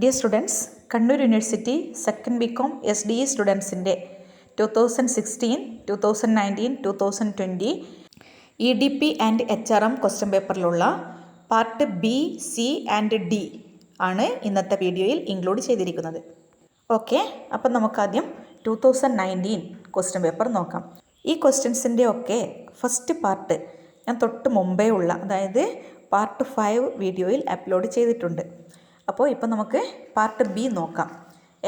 Dear students, Kannur University second BCom SDE സ്റ്റുഡൻസിൻ്റെ 2016, 2019, 2020 EDP and HRM question പേപ്പറിലുള്ള part B, C and D ആണ് ഇന്നത്തെ വീഡിയോയിൽ include ചെയ്തിരിക്കുന്നത്. ഓക്കെ, അപ്പം നമുക്കാദ്യം 2019 ക്വസ്റ്റ്യൻ പേപ്പർ നോക്കാം. ഈ ക്വസ്റ്റ്യൻസിൻ്റെ ഒക്കെ ഫസ്റ്റ് പാർട്ട് ഞാൻ തൊട്ട് മുമ്പേ ഉള്ള, അതായത് പാർട്ട് 5 വീഡിയോയിൽ അപ്ലോഡ് ചെയ്തിട്ടുണ്ട്. അപ്പോൾ ഇപ്പോൾ നമുക്ക് പാർട്ട് ബി നോക്കാം.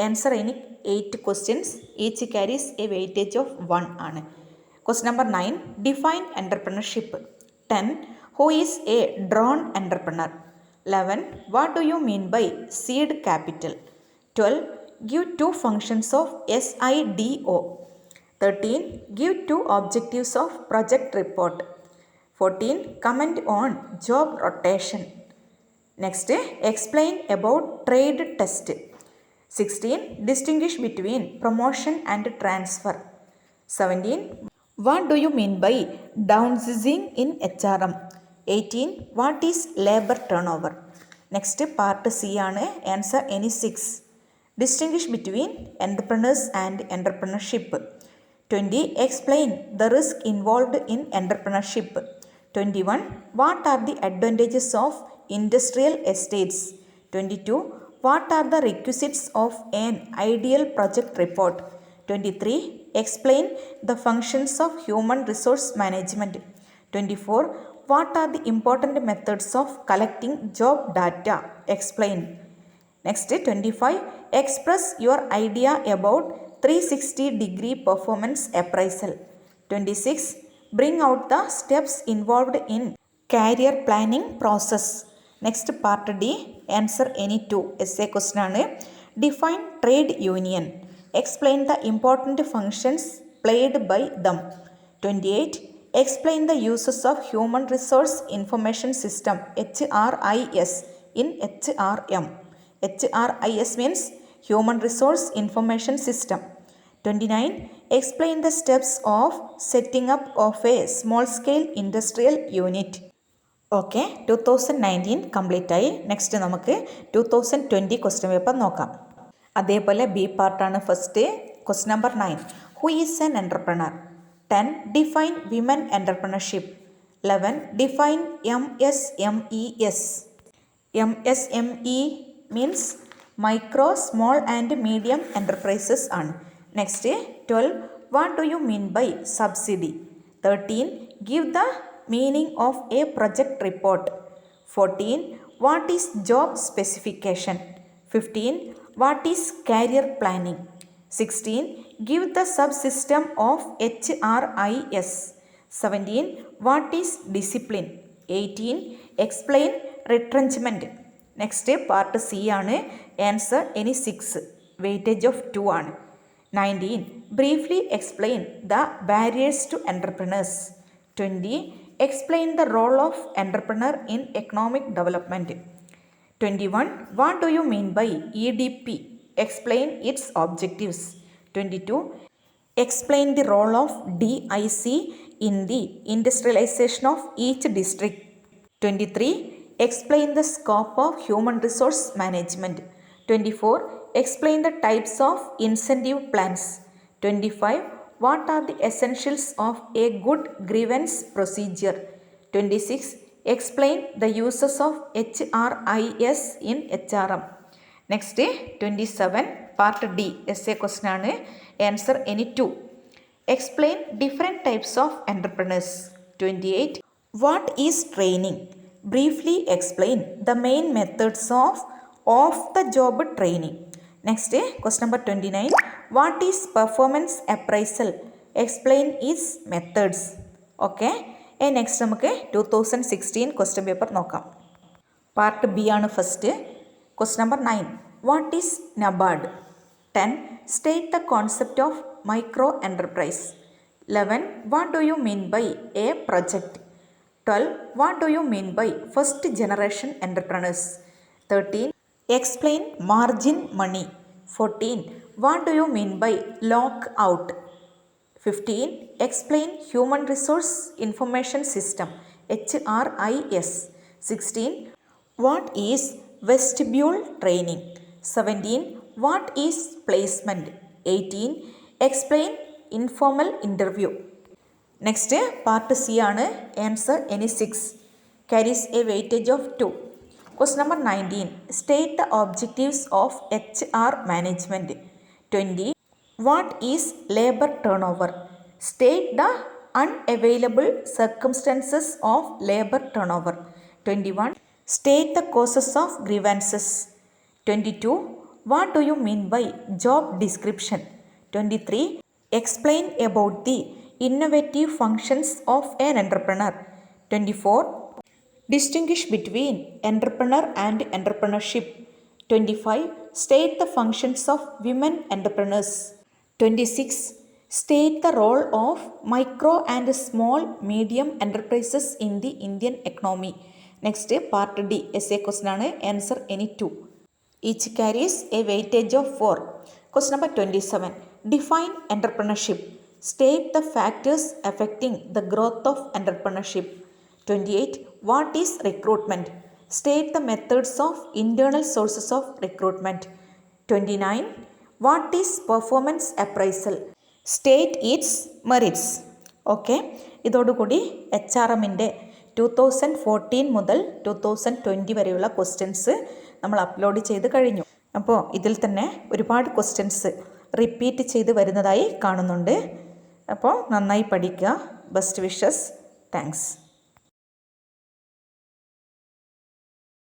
ആൻസർ ഇനി 8 questions, each carries a weightage of 1 ആണ്. Question number 9, define entrepreneurship. 10, who is a drone entrepreneur. 11, what do you mean by seed capital. 12, give 2 functions of SIDO. 13, give 2 objectives of project report. 14, comment on job rotation. Next, explain about trade test. 16, distinguish between promotion and transfer. 17, what do you mean by downsizing in HRM. 18, what is labor turnover. Next, part C ആണ്. Answer any 6. Distinguish between entrepreneurs and entrepreneurship. 20, explain the risk involved in entrepreneurship. 21, what are the advantages of industrial estates. 22, what are the requisites of an ideal project report. 23, explain the functions of human resource management. 24, what are the important methods of collecting job data. Explain. Next, 25, express your idea about 360-degree performance appraisal. 26, bring out the steps involved in career planning process. Next, part D, answer any 2. Essay question ആണ്. Define trade union. Explain the important functions played by them. 28, explain the uses of human resource information system HRIS in HRM. HRIS means human resource information system. 29, explain the steps of setting up of a small scale industrial unit. Okay, 2019 complete ആയി. Next നമുക്ക് 2020 question paper നോക്കാം. അതേപോലെ B പാർട്ടാണ് first. Question number 9, who is an entrepreneur. 10, define women entrepreneurship. 11, define MSMES. MSME means micro small and medium enterprises ആണ്. Next 12, what do you mean by subsidy. 13, give the meaning of a project report. 14, what is job specification. 15, what is career planning. 16, give the subsystem of HRIS. 17, what is discipline. 18, explain retrenchment. Next, part C ആണ്. Answer any 6. Weightage of 2 ആണ്. 19, briefly explain the barriers to entrepreneurs. 20, explain the role of entrepreneur in economic development. 21, what do you mean by EDP. Explain its objectives. 22, explain the role of DIC in the industrialization of each district. 23, explain the scope of human resource management. 24, explain the types of incentive plans. 25, what are the essentials of a good grievance procedure. 26, explain the uses of HRIS in HRM. Next, 27, part D, essay question ആണ്. Answer any 2. Explain different types of entrepreneurs. 28, what is training. Briefly explain the main methods of off-the-job training. Next, question number 29, what is performance appraisal. Explain its methods. Okay, next നമുക്ക് 2016 question paper നോക്കാം. Part B ആണ് first. Question number 9, what is NABARD. 10, state the concept of micro enterprise. 11, what do you mean by a project. 12, what do you mean by first generation entrepreneurs. 13, explain margin money. 14, what do you mean by lock out. 15, explain human resource information system HRIS. 16, what is vestibule training. 17. What is placement? 18. Explain informal interview. Next, part C ആണ്. Answer any 6. Carries a weightage of 2. Question number 19. State the objectives of HR management. 20. What is labor turnover? State the unavailable circumstances of labor turnover. 21. State the causes of grievances. 22. What do you mean by job description? 23. Explain about the innovative functions of an entrepreneur. 24. Distinguish between entrepreneur and entrepreneurship. 25. State the functions of women entrepreneurs. 26. State the role of micro and small medium enterprises in the Indian economy. Next, part D. Essay question ആണ്. Answer any 2. Each carries a weightage of 4. Question number 27. Define entrepreneurship. State the factors affecting the growth of entrepreneurship. 28. What is recruitment? State the methods of internal sources of recruitment. 29. What is performance appraisal? State its merits. Okay, ഇതോടുകൂടി HRMൻ്റെ 2014 മുതൽ 2020 വരെയുള്ള questions നമ്മൾ upload ചെയ്ത് കഴിഞ്ഞു. അപ്പോൾ ഇതിൽ തന്നെ ഒരുപാട് ക്വസ്റ്റ്യൻസ് റിപ്പീറ്റ് ചെയ്ത് വരുന്നതായി കാണുന്നുണ്ട്. അപ്പോൾ നന്നായി പഠിക്കുക. Best wishes. താങ്ക്സ്.